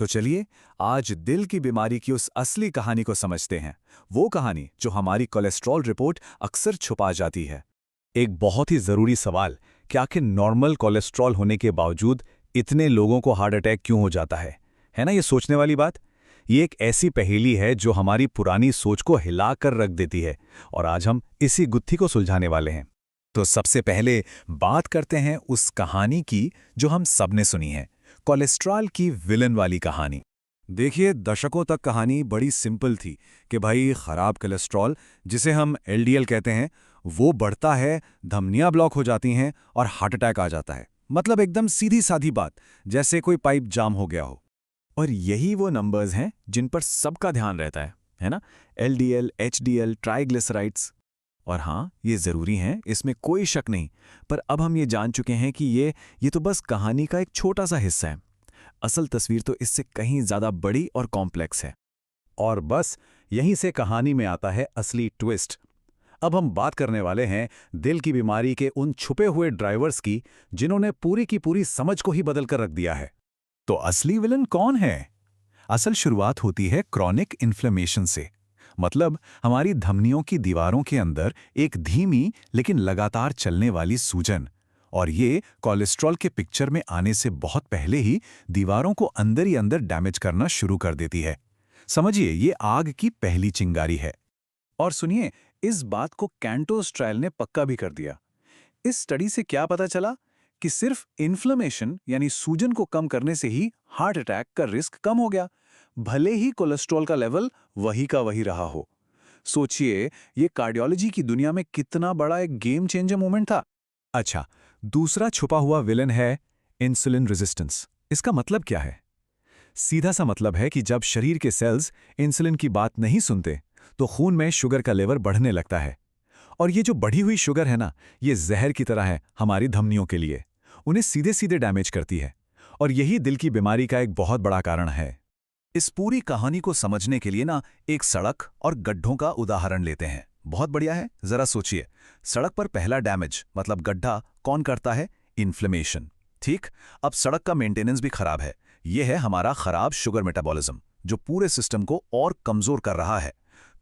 तो चलिए आज दिल की बीमारी की उस असली कहानी को समझते हैं। वो कहानी जो हमारी कोलेस्ट्रॉल रिपोर्ट अक्सर छुपा जाती है। एक बहुत ही ज़रूरी सवाल कि आखिर नॉर्मल कोलेस्ट्रॉल होने के बावजूद इतने लोगों को हार्ट अटैक क्यों हो जाता है ना? ये सोचने वाली बात। ये एक ऐसी पहेली है जो हमारी पुरानी सोच को हिला कर रख देती है और आज हम इसी गुत्थी को सुलझाने वाले हैं। तो सबसे पहले बात करते हैं उस कहानी की जो हम सबने सुनी है, कोलेस्ट्रॉल की विलन वाली कहानी। देखिए, दशकों तक कहानी बड़ी सिंपल थी कि भाई खराब कोलेस्ट्रॉल, जिसे हम एलडीएल कहते हैं, वो बढ़ता है, धमनियां ब्लॉक हो जाती हैं और हार्ट अटैक आ जाता है। मतलब एकदम सीधी सादी बात, जैसे कोई पाइप जाम हो गया हो। और यही वो नंबर्स हैं जिन पर सबका ध्यान रहता है ना? LDL, HDL, triglycerides. और हाँ, ये ज़रूरी हैं, इसमें कोई शक नहीं। पर अब हम ये जान चुके हैं कि ये तो बस कहानी का एक छोटा सा हिस्सा है। असल तस्वीर तो इससे कहीं ज़्यादा बड़ी और कॉम्प्लेक्स है। और बस यहीं से कहानी में आता है असली ट्विस्ट। अब हम बात करने वाले हैं दिल की बीमारी के उन छुपे हुए ड्राइवर्स की, जिन्होंने पूरी की पूरी समझ को ही बदल कर रख दिया है। तो असली विलन कौन है? असल शुरुआत होती है क्रॉनिक इन्फ्लेमेशन से। मतलब हमारी धमनियों की दीवारों के अंदर एक धीमी लेकिन लगातार चलने वाली सूजन। और ये कोलेस्ट्रॉल के पिक्चर में आने से बहुत पहले ही दीवारों को अंदर ही अंदर डैमेज करना शुरू कर देती है। समझिए, ये आग की पहली चिंगारी है। और सुनिए, इस बात को कैंटोस ट्रायल ने पक्का भी कर दिया। इस स्टडी से क्या पता चला कि सिर्फ इन्फ्लेमेशन यानी सूजन को कम करने से ही हार्ट अटैक का रिस्क कम हो गया, भले ही कोलेस्ट्रॉल का लेवल वही का वही रहा हो। सोचिए, ये कार्डियोलॉजी की दुनिया में कितना बड़ा एक गेम चेंजर मोमेंट था। अच्छा, दूसरा छुपा हुआ विलन है इंसुलिन रेजिस्टेंस। इसका मतलब क्या है? सीधा सा मतलब है कि जब शरीर के सेल्स इंसुलिन की बात नहीं सुनते तो खून में शुगर का लेवल बढ़ने लगता है। और ये जो बढ़ी हुई शुगर है ना, ये जहर की तरह है हमारी धमनियों के लिए। उन्हें सीधे सीधे डैमेज करती है। और यही दिल की बीमारी का एक बहुत बड़ा कारण है। इस पूरी कहानी को समझने के लिए ना एक सड़क और गड्ढों का उदाहरण लेते हैं। बहुत बढ़िया है, जरा सोचिए। सड़क पर पहला डैमेज मतलब गड्ढा कौन करता है? इन्फ्लेमेशन। ठीक, अब सड़क का मेंटेनेंस भी खराब है। यह है हमारा खराब शुगर मेटाबॉलिज्म, जो पूरे सिस्टम को और कमजोर कर रहा है।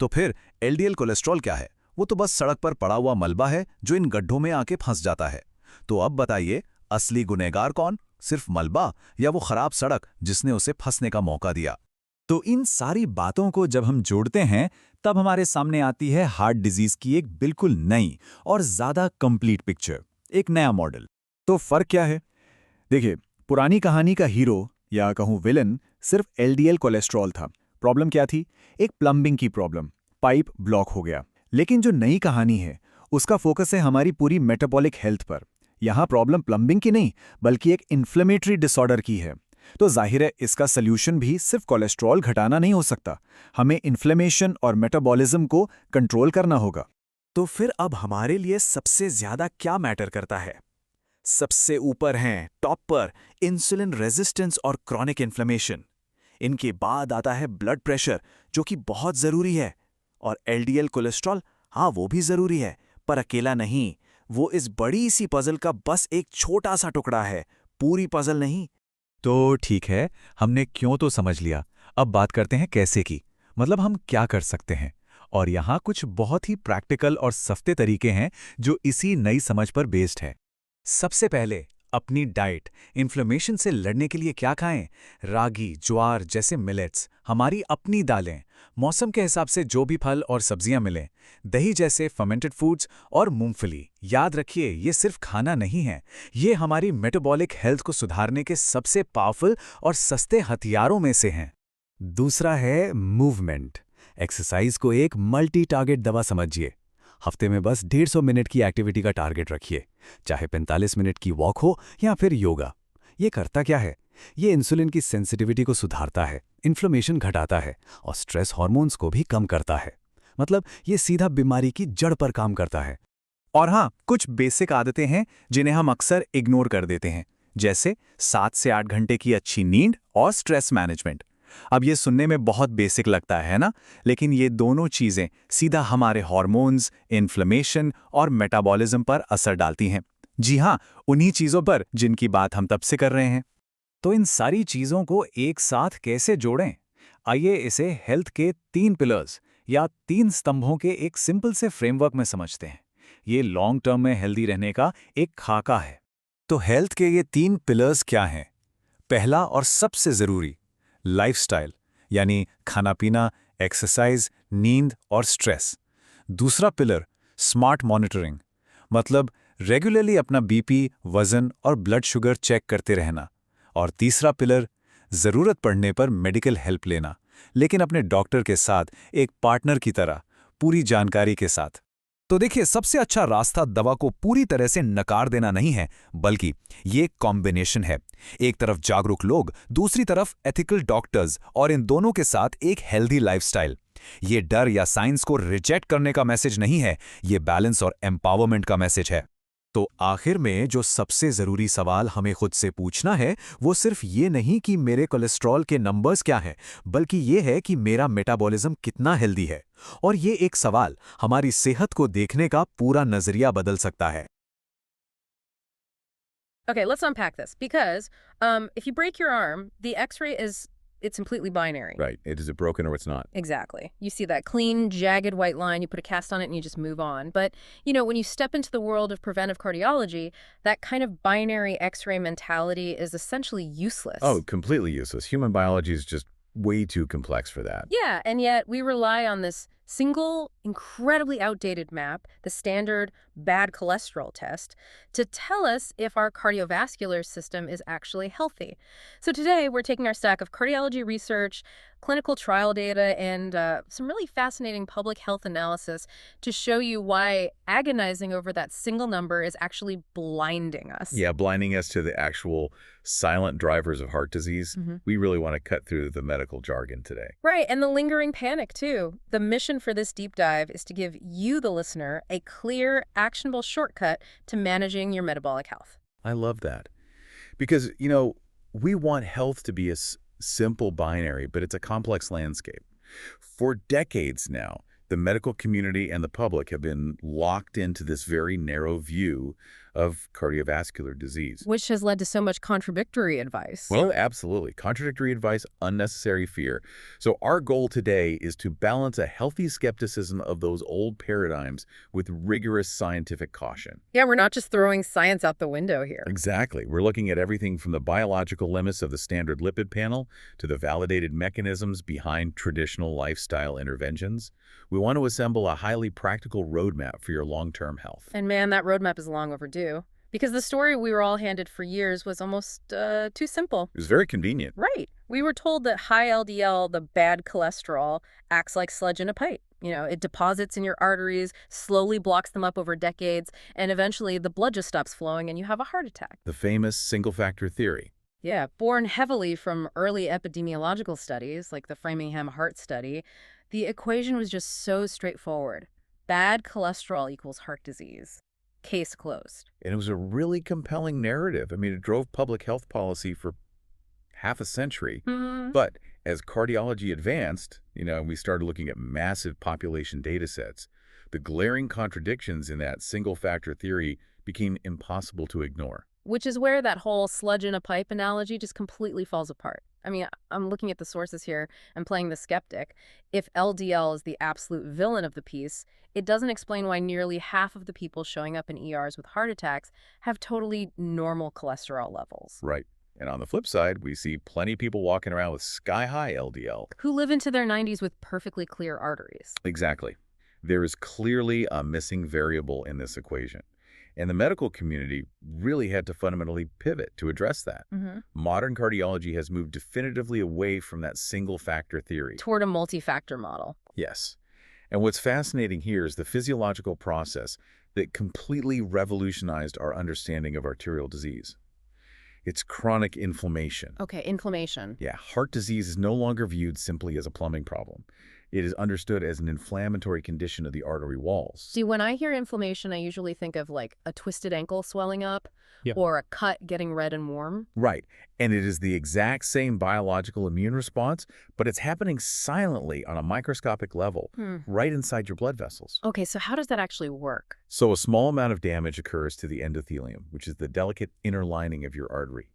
तो फिर एलडीएल कोलेस्ट्रॉल क्या है? वो तो बस सड़क पर पड़ा हुआ मलबा है जो इन गड्ढों में आके फंस जाता है। तो अब बताइए, असली गुनहगार कौन? सिर्फ मलबा या वो खराब सड़क जिसने उसे फंसने का मौका दिया? तो इन सारी बातों को जब हम जोड़ते हैं, तब हमारे सामने आती है हार्ट डिजीज की एक बिल्कुल नई और ज्यादा कंप्लीट पिक्चर, एक नया मॉडल। तो फर्क क्या है? देखिए, पुरानी कहानी का हीरो या कहूं विलन सिर्फ एलडीएल कोलेस्ट्रॉल था। प्रॉब्लम क्या थी? एक प्लम्बिंग की प्रॉब्लम, पाइप ब्लॉक हो गया। लेकिन जो नई कहानी है, उसका फोकस है हमारी पूरी मेटाबॉलिक हेल्थ पर। यहां प्रॉब्लम प्लम्बिंग की नहीं, बल्कि एक इन्फ्लेमेटरी डिसऑर्डर की है। तो जाहिर है, इसका सल्यूशन भी सिर्फ कोलेस्ट्रॉल घटाना नहीं हो सकता। हमें इन्फ्लेमेशन और मेटाबॉलिज्म को कंट्रोल करना होगा। तो फिर अब हमारे लिए सबसे ज्यादा क्या मैटर करता है? सबसे ऊपर हैं, टॉप पर, इंसुलिन रेजिस्टेंस और क्रॉनिक इन्फ्लेमेशन। इनके बाद आता है ब्लड प्रेशर, जो कि बहुत जरूरी है। और एलडीएल कोलेस्ट्रॉल, हाँ वो भी जरूरी है, पर अकेला नहीं। वो इस बड़ी सी पजल का बस एक छोटा सा टुकड़ा है, पूरी पजल नहीं। तो ठीक है, हमने क्यों तो समझ लिया। अब बात करते हैं कैसे की। मतलब हम क्या कर सकते हैं। और यहाँ कुछ बहुत ही प्रैक्टिकल और सस्ते तरीके हैं जो इसी नई समझ पर बेस्ड है। सबसे पहले, अपनी डाइट। इन्फ्लेमेशन से लड़ने के लिए क्या खाएं? रागी, ज्वार जैसे मिलेट्स, हमारी अपनी दालें। मौसम के हिसाब से जो भी फल और सब्जियां मिलें। दही जैसे फर्मेंटेड फूड्स और मूंगफली। याद रखिए, ये सिर्फ खाना नहीं है, ये हमारी मेटाबॉलिक हेल्थ को सुधारने के सबसे पावरफुल और सस्ते हथियारों में से हैं। दूसरा है मूवमेंट। एक्सरसाइज को एक मल्टी टारगेट दवा समझिए। हफ्ते में बस 150 मिनट की एक्टिविटी का टारगेट रखिए, चाहे 45 मिनट की वॉक हो या फिर योगा। ये करता क्या है? ये इंसुलिन की सेंसिटिविटी को सुधारता है, इन्फ्लेमेशन घटाता है और स्ट्रेस हार्मोन्स को भी कम करता है। मतलब ये सीधा बीमारी की जड़ पर काम करता है। और हाँ, कुछ बेसिक आदतें हैं जिन्हें हम अक्सर इग्नोर कर देते हैं, जैसे 7 से 8 घंटे की अच्छी नींद और स्ट्रेस मैनेजमेंट। अब ये सुनने में बहुत बेसिक लगता है ना, लेकिन ये दोनों चीजें सीधा हमारे हार्मोन्स, इन्फ्लेमेशन और मेटाबॉलिज्म पर असर डालती हैं। जी हाँ, उन्हीं चीजों पर जिनकी बात हम तब से कर रहे हैं। तो इन सारी चीज़ों को एक साथ कैसे जोड़ें? आइए इसे हेल्थ के 3 पिलर्स या 3 स्तंभों के एक सिंपल से फ्रेमवर्क में समझते हैं। ये लॉन्ग टर्म में हेल्दी रहने का एक खाका है। तो हेल्थ के ये 3 पिलर्स क्या हैं? पहला और सबसे ज़रूरी, लाइफ़स्टाइल, यानी खाना-पीना, एक्सरसाइज, नींद और स्ट्रेस। दूसरा पिलर, स्मार्ट मॉनिटरिंग, मतलब रेगुलरली अपना बीपी, वज़न और ब्लड शुगर चेक करते रहना। और तीसरा पिलर, ज़रूरत पड़ने पर मेडिकल हेल्प लेना, लेकिन अपने डॉक्टर के साथ, एक पार्टनर की तरह, पूरी जानकारी के साथ। तो देखिए, सबसे अच्छा रास्ता दवा को पूरी तरह से नकार देना नहीं है, बल्कि ये एक कॉम्बिनेशन है। एक तरफ जागरूक लोग, दूसरी तरफ एथिकल डॉक्टर्स और इन दोनों के साथ एक हेल्दी लाइफस्टाइल। ये डर या साइंस को रिजेक्ट करने का मैसेज नहीं है, ये बैलेंस और एम्पावरमेंट का मैसेज है। तो आखिर में जो सबसे ज़रूरी सवाल हमें खुद से पूछना है, वो सिर्फ ये नहीं कि मेरे कोलेस्ट्रॉल के नंबर्स क्या हैं, बल्कि ये है कि मेरा मेटाबॉलिज्म कितना हेल्दी है। और ये एक सवाल हमारी सेहत को देखने का पूरा नज़रिया बदल सकता है। Okay, let's unpack this because if you break your arm, the X-ray it's completely binary. Right. Is it broken or it's not? Exactly. You see that clean, jagged white line, you put a cast on it and you just move on. But, when you step into the world of preventive cardiology, that kind of binary X-ray mentality is essentially useless. Oh, completely useless. Human biology is just way too complex for that. Yeah, and yet we rely on this single, incredibly outdated map, the standard bad cholesterol test, to tell us if our cardiovascular system is actually healthy. So today, we're taking our stack of cardiology research, clinical trial data, and some really fascinating public health analysis to show you why agonizing over that single number is actually blinding us. Yeah, blinding us to the actual silent drivers of heart disease. We really want to cut through the medical jargon today. Right, and the lingering panic, too. The mission for this deep dive is to give you, the listener, a clear, actionable shortcut to managing your metabolic health. I love that. Because, we want health to be a simple binary, but it's a complex landscape. For decades now, the medical community and the public have been locked into this very narrow view of cardiovascular disease. Which has led to so much contradictory advice. Well, absolutely. Contradictory advice, unnecessary fear. So our goal today is to balance a healthy skepticism of those old paradigms with rigorous scientific caution. Yeah, we're not just throwing science out the window here. Exactly. We're looking at everything from the biological limits of the standard lipid panel to the validated mechanisms behind traditional lifestyle interventions. We want to assemble a highly practical roadmap for your long-term health. And man, that roadmap is long overdue. Because the story we were all handed for years was almost too simple. It was very convenient. Right. We were told that high LDL, the bad cholesterol, acts like sludge in a pipe. It deposits in your arteries, slowly blocks them up over decades, and eventually the blood just stops flowing and you have a heart attack. The famous single-factor theory. Yeah, born heavily from early epidemiological studies, like the Framingham Heart Study, the equation was just so straightforward. Bad cholesterol equals heart disease. Case closed. And it was a really compelling narrative. I mean, it drove public health policy for half a century. But as cardiology advanced, we started looking at massive population data sets. The glaring contradictions in that single-factor theory became impossible to ignore. Which is where that whole sludge in a pipe analogy just completely falls apart. I mean, I'm looking at the sources here and playing the skeptic. If LDL is the absolute villain of the piece, it doesn't explain why nearly half of the people showing up in ERs with heart attacks have totally normal cholesterol levels. Right. And on the flip side, we see plenty of people walking around with sky-high LDL. Who live into their 90s with perfectly clear arteries. Exactly. There is clearly a missing variable in this equation. And the medical community really had to fundamentally pivot to address that. Modern cardiology has moved definitively away from that single-factor theory. Toward a multi-factor model. Yes. And what's fascinating here is the physiological process that completely revolutionized our understanding of arterial disease. It's chronic inflammation. Okay, inflammation. Yeah, heart disease is no longer viewed simply as a plumbing problem. It is understood as an inflammatory condition of the artery walls. See, when I hear inflammation, I usually think of like a twisted ankle swelling up or a cut getting red and warm. Right. And it is the exact same biological immune response, but it's happening silently on a microscopic level, right inside your blood vessels. Okay, so how does that actually work? So a small amount of damage occurs to the endothelium, which is the delicate inner lining of your artery.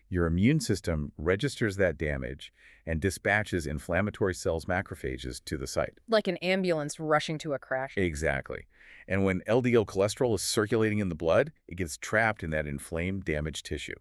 Your immune system registers that damage and dispatches inflammatory cells macrophages to the site. Like an ambulance rushing to a crash. Exactly. And when LDL cholesterol is circulating in the blood, it gets trapped in that inflamed, damaged tissue.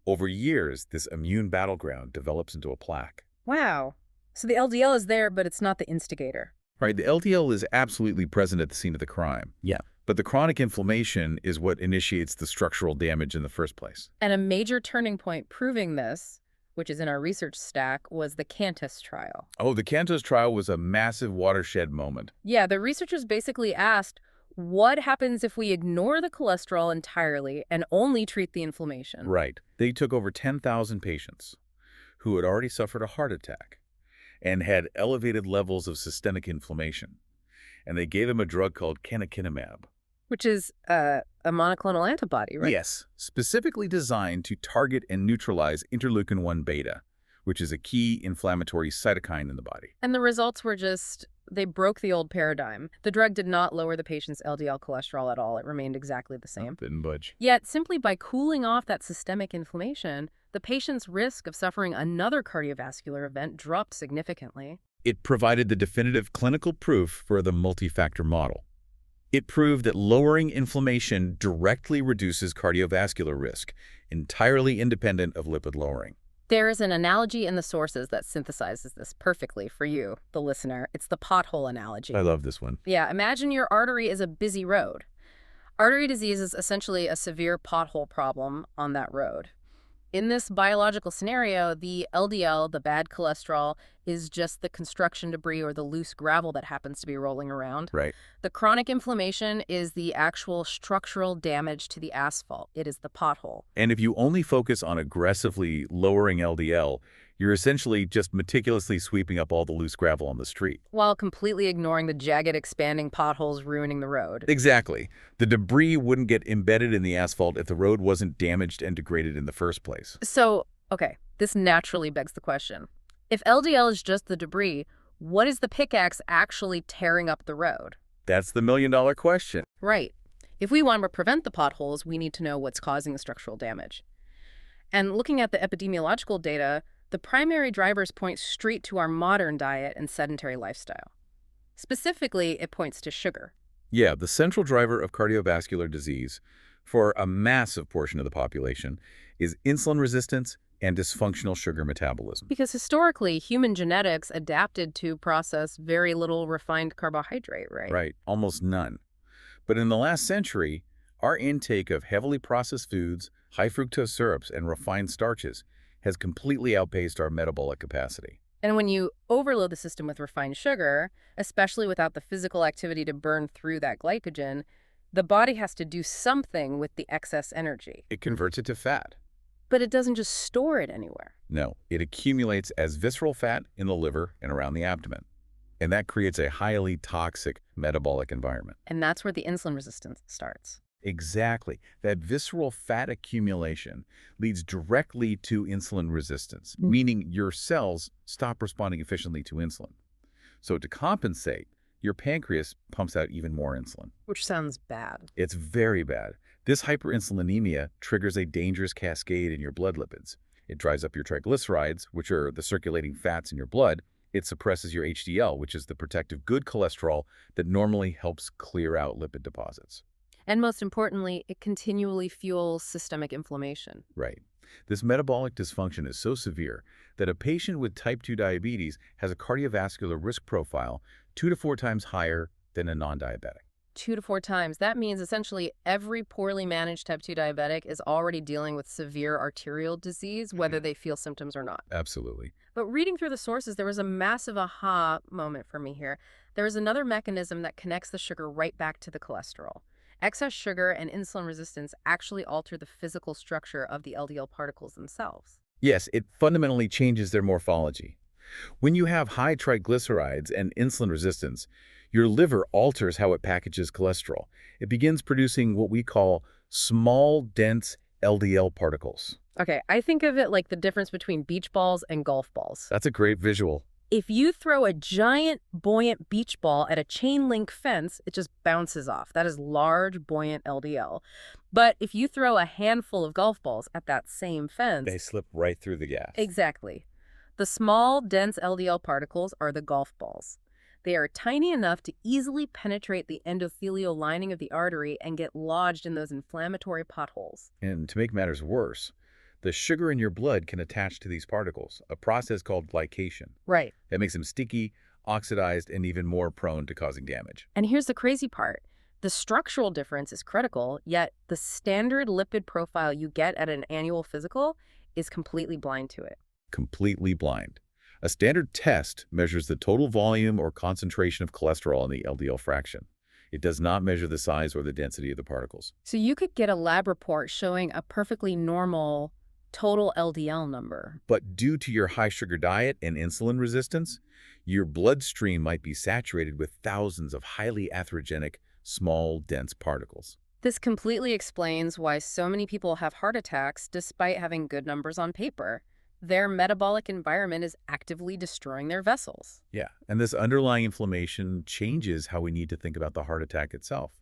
Over years, this immune battleground develops into a plaque. Wow. So the LDL is there, but it's not the instigator. Right, the LDL is absolutely present at the scene of the crime. Yeah. But the chronic inflammation is what initiates the structural damage in the first place. And a major turning point proving this, which is in our research stack, was the CANTOS trial. Oh, the CANTOS trial was a massive watershed moment. Yeah, the researchers basically asked, what happens if we ignore the cholesterol entirely and only treat the inflammation? Right. They took over 10,000 patients who had already suffered a heart attack and had elevated levels of systemic inflammation. And they gave them a drug called canakinumab. Which is a monoclonal antibody, right? Yes, specifically designed to target and neutralize interleukin-1 beta, which is a key inflammatory cytokine in the body. And the results were just, they broke the old paradigm. The drug did not lower the patient's LDL cholesterol at all. It remained exactly the same. Didn't budge. Yet, simply by cooling off that systemic inflammation, the patient's risk of suffering another cardiovascular event dropped significantly. It provided the definitive clinical proof for the multi-factor model. It proved that lowering inflammation directly reduces cardiovascular risk, entirely independent of lipid lowering. There is an analogy in the sources that synthesizes this perfectly for you, the listener. It's the pothole analogy. I love this one. Yeah, imagine your artery is a busy road. Artery disease is essentially a severe pothole problem on that road. In this biological scenario, the LDL, the bad cholesterol, is just the construction debris or the loose gravel that happens to be rolling around. Right. The chronic inflammation is the actual structural damage to the asphalt. It is the pothole. And if you only focus on aggressively lowering LDL, you're essentially just meticulously sweeping up all the loose gravel on the street. While completely ignoring the jagged, expanding potholes ruining the road. Exactly. The debris wouldn't get embedded in the asphalt if the road wasn't damaged and degraded in the first place. So, okay, this naturally begs the question. If LDL is just the debris, what is the pickaxe actually tearing up the road? That's the million-dollar question. Right. If we want to prevent the potholes, we need to know what's causing the structural damage. And looking at the epidemiological data, the primary drivers point straight to our modern diet and sedentary lifestyle. Specifically, it points to sugar. Yeah, the central driver of cardiovascular disease for a massive portion of the population is insulin resistance and dysfunctional sugar metabolism. Because historically, human genetics adapted to process very little refined carbohydrate, right? Right, almost none. But in the last century, our intake of heavily processed foods, high fructose syrups, and refined starches has completely outpaced our metabolic capacity. And when you overload the system with refined sugar, especially without the physical activity to burn through that glycogen, the body has to do something with the excess energy. It converts it to fat. But it doesn't just store it anywhere. No, it accumulates as visceral fat in the liver and around the abdomen. And that creates a highly toxic metabolic environment. And that's where the insulin resistance starts. Exactly. That visceral fat accumulation leads directly to insulin resistance, meaning your cells stop responding efficiently to insulin. So to compensate, your pancreas pumps out even more insulin. Which sounds bad. It's very bad. This hyperinsulinemia triggers a dangerous cascade in your blood lipids. It drives up your triglycerides, which are the circulating fats in your blood. It suppresses your HDL, which is the protective good cholesterol that normally helps clear out lipid deposits. And most importantly, it continually fuels systemic inflammation. Right. This metabolic dysfunction is so severe that a patient with type 2 diabetes has a cardiovascular risk profile 2 to 4 times higher than a non-diabetic. 2 to 4 times. That means essentially every poorly managed type 2 diabetic is already dealing with severe arterial disease, whether they feel symptoms or not. Absolutely. But reading through the sources, there was a massive aha moment for me here. There is another mechanism that connects the sugar right back to the cholesterol. Excess sugar and insulin resistance actually alter the physical structure of the LDL particles themselves. Yes, it fundamentally changes their morphology. When you have high triglycerides and insulin resistance, your liver alters how it packages cholesterol. It begins producing what we call small, dense LDL particles. Okay, I think of it like the difference between beach balls and golf balls. That's a great visual. If you throw a giant, buoyant beach ball at a chain link fence, it just bounces off. That is large, buoyant LDL. But if you throw a handful of golf balls at that same fence... They slip right through the gas. Exactly. The small, dense LDL particles are the golf balls. They are tiny enough to easily penetrate the endothelial lining of the artery and get lodged in those inflammatory potholes. And to make matters worse, the sugar in your blood can attach to these particles, a process called glycation. Right. That makes them sticky, oxidized, and even more prone to causing damage. And here's the crazy part. The structural difference is critical, yet the standard lipid profile you get at an annual physical is completely blind to it. Completely blind. A standard test measures the total volume or concentration of cholesterol in the LDL fraction. It does not measure the size or the density of the particles. So you could get a lab report showing a perfectly normal total LDL number. But due to your high sugar diet and insulin resistance, your bloodstream might be saturated with thousands of highly atherogenic, small, dense particles. This completely explains why so many people have heart attacks despite having good numbers on paper. Their metabolic environment is actively destroying their vessels. Yeah, and this underlying inflammation changes how we need to think about the heart attack itself.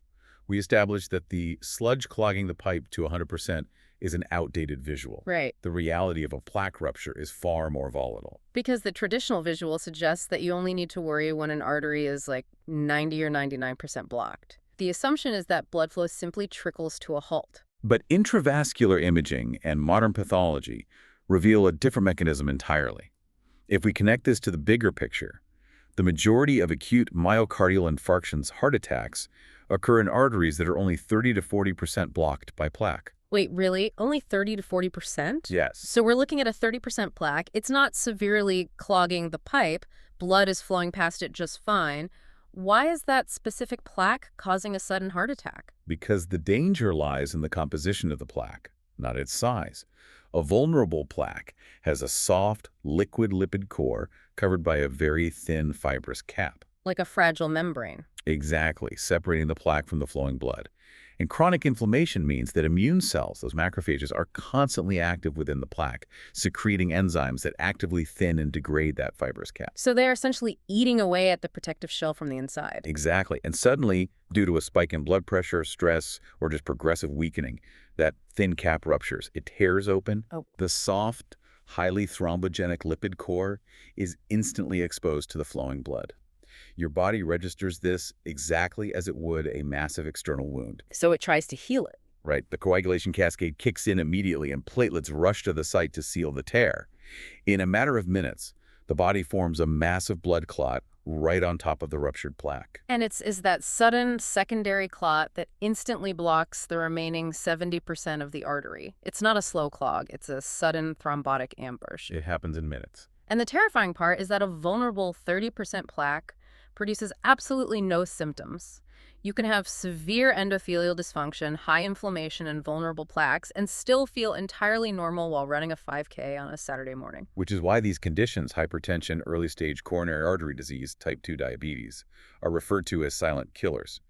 We established that the sludge clogging the pipe to 100% is an outdated visual. Right. The reality of a plaque rupture is far more volatile. Because the traditional visual suggests that you only need to worry when an artery is like 90 or 99% blocked. The assumption is that blood flow simply trickles to a halt. But intravascular imaging and modern pathology reveal a different mechanism entirely. If we connect this to the bigger picture, the majority of acute myocardial infarctions, heart attacks, occur in arteries that are only 30 to 40% blocked by plaque. Wait, really? Only 30 to 40%? Yes. So we're looking at a 30% plaque. It's not severely clogging the pipe. Blood is flowing past it just fine. Why is that specific plaque causing a sudden heart attack? Because the danger lies in the composition of the plaque, not its size. A vulnerable plaque has a soft, liquid lipid core covered by a very thin, fibrous cap. Like a fragile membrane. Exactly, separating the plaque from the flowing blood. And chronic inflammation means that immune cells, those macrophages, are constantly active within the plaque, secreting enzymes that actively thin and degrade that fibrous cap. So they're essentially eating away at the protective shell from the inside. Exactly. And suddenly, due to a spike in blood pressure, stress, or just progressive weakening, that thin cap ruptures. It tears open. Oh. The soft, highly thrombogenic lipid core is instantly exposed to the flowing blood. Your body registers this exactly as it would a massive external wound. So it tries to heal it. Right. The coagulation cascade kicks in immediately and platelets rush to the site to seal the tear. In a matter of minutes, the body forms a massive blood clot right on top of the ruptured plaque. And is that sudden secondary clot that instantly blocks the remaining 70% of the artery. It's not a slow clog. It's a sudden thrombotic ambush. It happens in minutes. And the terrifying part is that a vulnerable 30% plaque produces absolutely no symptoms. You can have severe endothelial dysfunction, high inflammation, and vulnerable plaques, and still feel entirely normal while running a 5K on a Saturday morning. Which is why these conditions, hypertension, early-stage coronary artery disease, type 2 diabetes, are referred to as silent killers.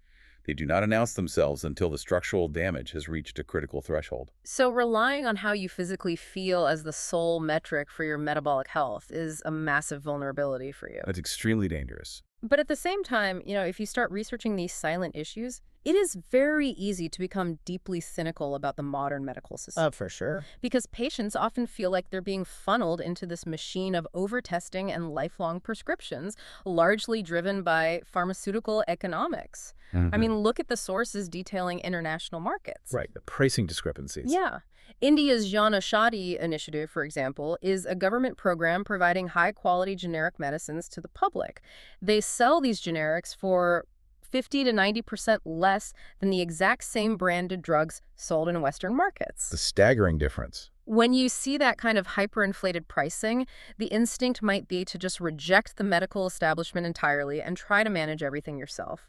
They do not announce themselves until the structural damage has reached a critical threshold. So relying on how you physically feel as the sole metric for your metabolic health is a massive vulnerability for you. That's extremely dangerous. But at the same time, if you start researching these silent issues, it is very easy to become deeply cynical about the modern medical system. For sure. Because patients often feel like they're being funneled into this machine of over-testing and lifelong prescriptions, largely driven by pharmaceutical economics. I mean, look at the sources detailing international markets. Right, the pricing discrepancies. Yeah. India's Jan Aushadhi initiative, for example, is a government program providing high-quality generic medicines to the public. They sell these generics for 50 to 90% less than the exact same branded drugs sold in Western markets. The staggering difference. When you see that kind of hyperinflated pricing, the instinct might be to just reject the medical establishment entirely and try to manage everything yourself.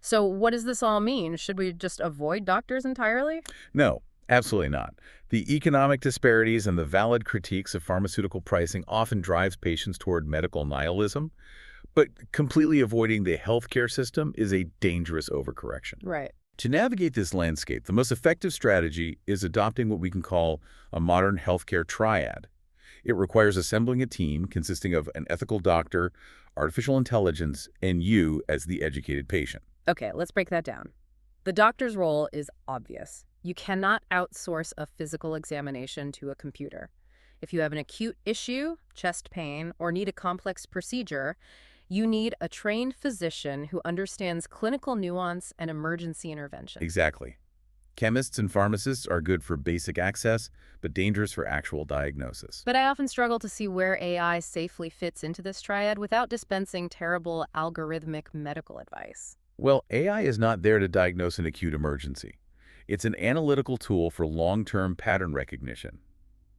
So what does this all mean? Should we just avoid doctors entirely? No, absolutely not. The economic disparities and the valid critiques of pharmaceutical pricing often drives patients toward medical nihilism, but completely avoiding the healthcare system is a dangerous overcorrection. Right. To navigate this landscape, the most effective strategy is adopting what we can call a modern healthcare triad. It requires assembling a team consisting of an ethical doctor, artificial intelligence, and you as the educated patient. Okay, let's break that down. The doctor's role is obvious. You cannot outsource a physical examination to a computer. If you have an acute issue, chest pain, or need a complex procedure, you need a trained physician who understands clinical nuance and emergency intervention. Exactly. Chemists and pharmacists are good for basic access, but dangerous for actual diagnosis. But I often struggle to see where AI safely fits into this triad without dispensing terrible algorithmic medical advice. Well, AI is not there to diagnose an acute emergency. It's an analytical tool for long-term pattern recognition.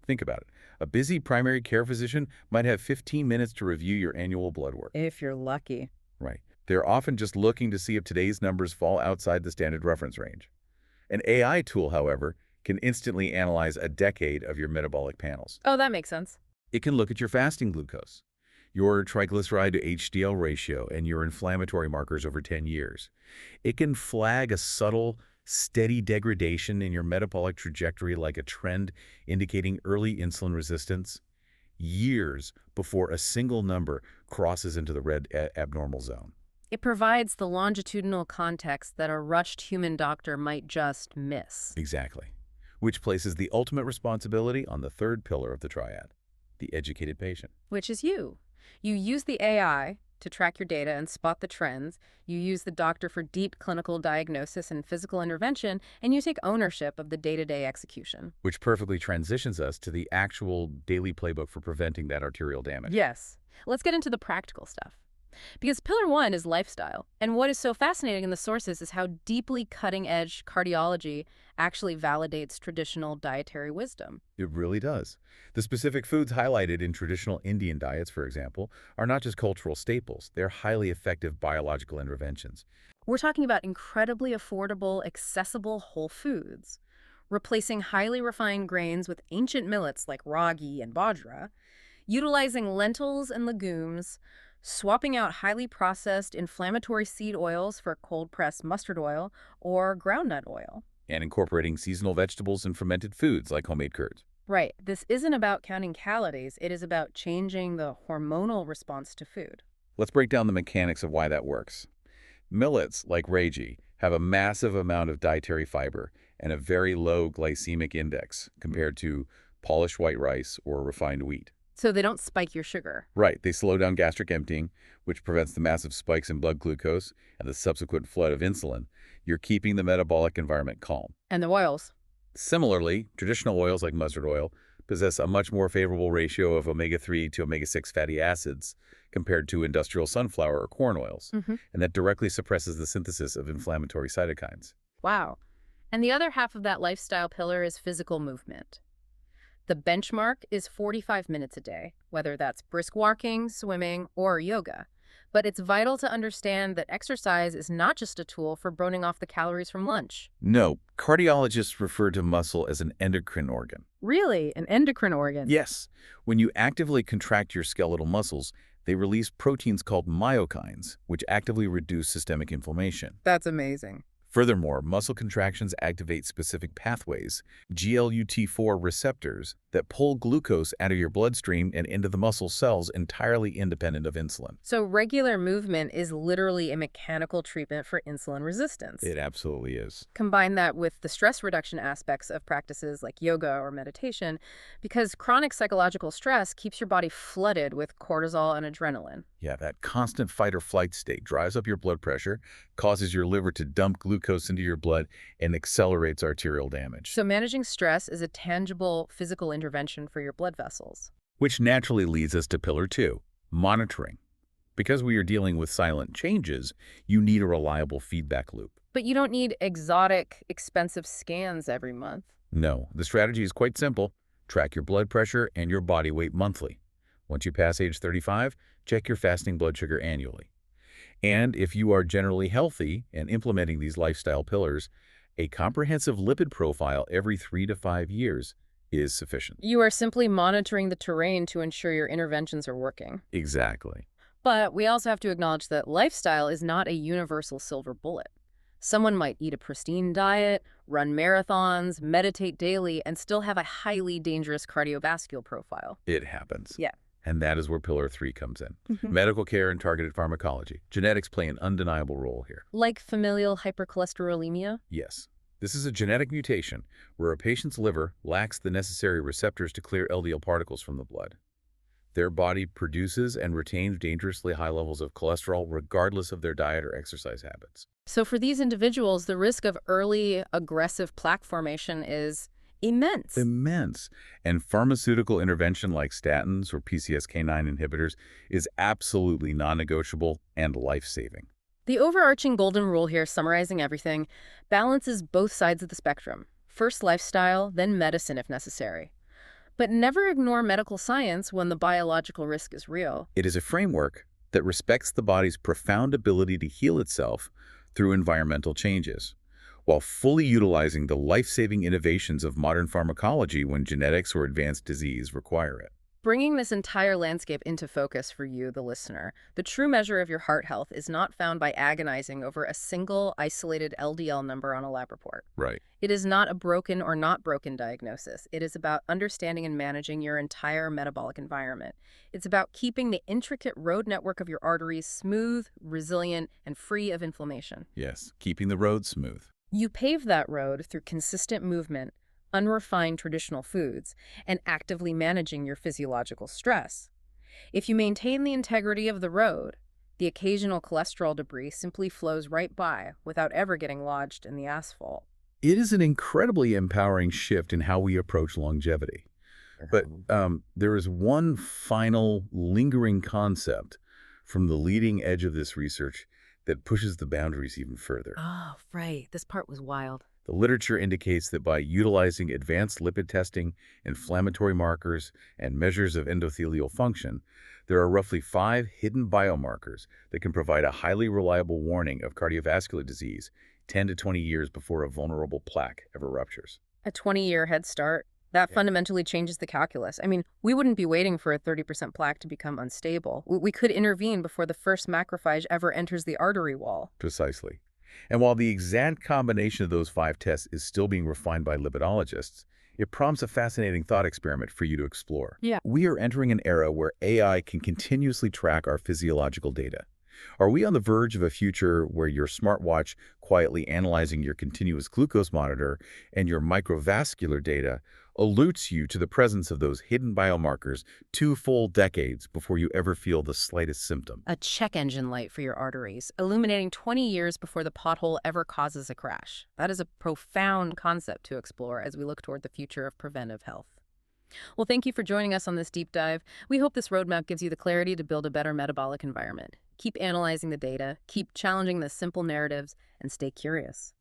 Think about it. A busy primary care physician might have 15 minutes to review your annual blood work. If you're lucky. Right. They're often just looking to see if today's numbers fall outside the standard reference range. An AI tool, however, can instantly analyze a decade of your metabolic panels. Oh, that makes sense. It can look at your fasting glucose, your triglyceride to HDL ratio, and your inflammatory markers over 10 years. It can flag a subtle, steady degradation in your metabolic trajectory like a trend indicating early insulin resistance, years before a single number crosses into the red abnormal zone. It provides the longitudinal context that a rushed human doctor might just miss. Exactly. Which places the ultimate responsibility on the third pillar of the triad, the educated patient. Which is you. You use the AI to track your data and spot the trends. You use the doctor for deep clinical diagnosis and physical intervention, and you take ownership of the day-to-day execution. Which perfectly transitions us to the actual daily playbook for preventing that arterial damage. Yes. Let's get into the practical stuff. Because pillar one is lifestyle, and what is so fascinating in the sources is how deeply cutting-edge cardiology actually validates traditional dietary wisdom. It really does. The specific foods highlighted in traditional Indian diets, for example, are not just cultural staples. They're highly effective biological interventions. We're talking about incredibly affordable, accessible whole foods, replacing highly refined grains with ancient millets like ragi and bajra, utilizing lentils and legumes, swapping out highly processed inflammatory seed oils for cold-pressed mustard oil or groundnut oil. And incorporating seasonal vegetables and fermented foods like homemade curds. Right. This isn't about counting calories. It is about changing the hormonal response to food. Let's break down the mechanics of why that works. Millets, like ragi, have a massive amount of dietary fiber and a very low glycemic index compared to polished white rice or refined wheat. So they don't spike your sugar. Right. They slow down gastric emptying, which prevents the massive spikes in blood glucose and the subsequent flood of insulin. You're keeping the metabolic environment calm. And the oils. Similarly, traditional oils like mustard oil possess a much more favorable ratio of omega-3 to omega-6 fatty acids compared to industrial sunflower or corn oils, and that directly suppresses the synthesis of inflammatory cytokines. Wow. And the other half of that lifestyle pillar is physical movement. The benchmark is 45 minutes a day, whether that's brisk walking, swimming, or yoga. But it's vital to understand that exercise is not just a tool for burning off the calories from lunch. No, cardiologists refer to muscle as an endocrine organ. Really? An endocrine organ? Yes. When you actively contract your skeletal muscles, they release proteins called myokines, which actively reduce systemic inflammation. That's amazing. Furthermore, muscle contractions activate specific pathways, GLUT4 receptors, that pull glucose out of your bloodstream and into the muscle cells entirely independent of insulin. So regular movement is literally a mechanical treatment for insulin resistance. It absolutely is. Combine that with the stress reduction aspects of practices like yoga or meditation, because chronic psychological stress keeps your body flooded with cortisol and adrenaline. Yeah, that constant fight or flight state drives up your blood pressure, causes your liver to dump glucose into your blood, and accelerates arterial damage. So managing stress is a tangible physical intervention for your blood vessels. Which naturally leads us to pillar 2, monitoring. Because we are dealing with silent changes, you need a reliable feedback loop. But you don't need exotic, expensive scans every month. No, the strategy is quite simple. Track your blood pressure and your body weight monthly. Once you pass age 35, check your fasting blood sugar annually. And if you are generally healthy and implementing these lifestyle pillars, a comprehensive lipid profile every 3 to 5 years is sufficient. You are simply monitoring the terrain to ensure your interventions are working. Exactly. But we also have to acknowledge that lifestyle is not a universal silver bullet. Someone might eat a pristine diet, run marathons, meditate daily, and still have a highly dangerous cardiovascular profile. It happens. Yeah. And that is where Pillar 3 comes in. Medical care and targeted pharmacology. Genetics play an undeniable role here. Like familial hypercholesterolemia? Yes. This is a genetic mutation where a patient's liver lacks the necessary receptors to clear LDL particles from the blood. Their body produces and retains dangerously high levels of cholesterol regardless of their diet or exercise habits. So for these individuals, the risk of early aggressive plaque formation is immense. Immense. And pharmaceutical intervention like statins or PCSK9 inhibitors is absolutely non-negotiable and life-saving. The overarching golden rule here, summarizing everything, balances both sides of the spectrum. First lifestyle, then medicine if necessary. But never ignore medical science when the biological risk is real. It is a framework that respects the body's profound ability to heal itself through environmental changes, while fully utilizing the life-saving innovations of modern pharmacology when genetics or advanced disease require it. Bringing this entire landscape into focus for you, the listener, the true measure of your heart health is not found by agonizing over a single isolated LDL number on a lab report. Right. It is not a broken or not broken diagnosis. It is about understanding and managing your entire metabolic environment. It's about keeping the intricate road network of your arteries smooth, resilient, and free of inflammation. Yes, keeping the road smooth. You pave that road through consistent movement, unrefined traditional foods, and actively managing your physiological stress. If you maintain the integrity of the road, the occasional cholesterol debris simply flows right by without ever getting lodged in the asphalt. It is an incredibly empowering shift in how we approach longevity. But there is one final lingering concept from the leading edge of this research that pushes the boundaries even further. Oh, right. This part was wild. The literature indicates that by utilizing advanced lipid testing, inflammatory markers, and measures of endothelial function, there are roughly 5 hidden biomarkers that can provide a highly reliable warning of cardiovascular disease 10 to 20 years before a vulnerable plaque ever ruptures. A 20-year head start. That fundamentally changes the calculus. I mean, we wouldn't be waiting for a 30% plaque to become unstable. We could intervene before the first macrophage ever enters the artery wall. Precisely. And while the exact combination of those 5 tests is still being refined by lipidologists, it prompts a fascinating thought experiment for you to explore. Yeah. We are entering an era where AI can continuously track our physiological data. Are we on the verge of a future where your smartwatch quietly analyzing your continuous glucose monitor and your microvascular data alerts you to the presence of those hidden biomarkers 2 full decades before you ever feel the slightest symptom? A check engine light for your arteries, illuminating 20 years before the pothole ever causes a crash. That is a profound concept to explore as we look toward the future of preventive health. Well, thank you for joining us on this deep dive. We hope this roadmap gives you the clarity to build a better metabolic environment. Keep analyzing the data, keep challenging the simple narratives, and stay curious.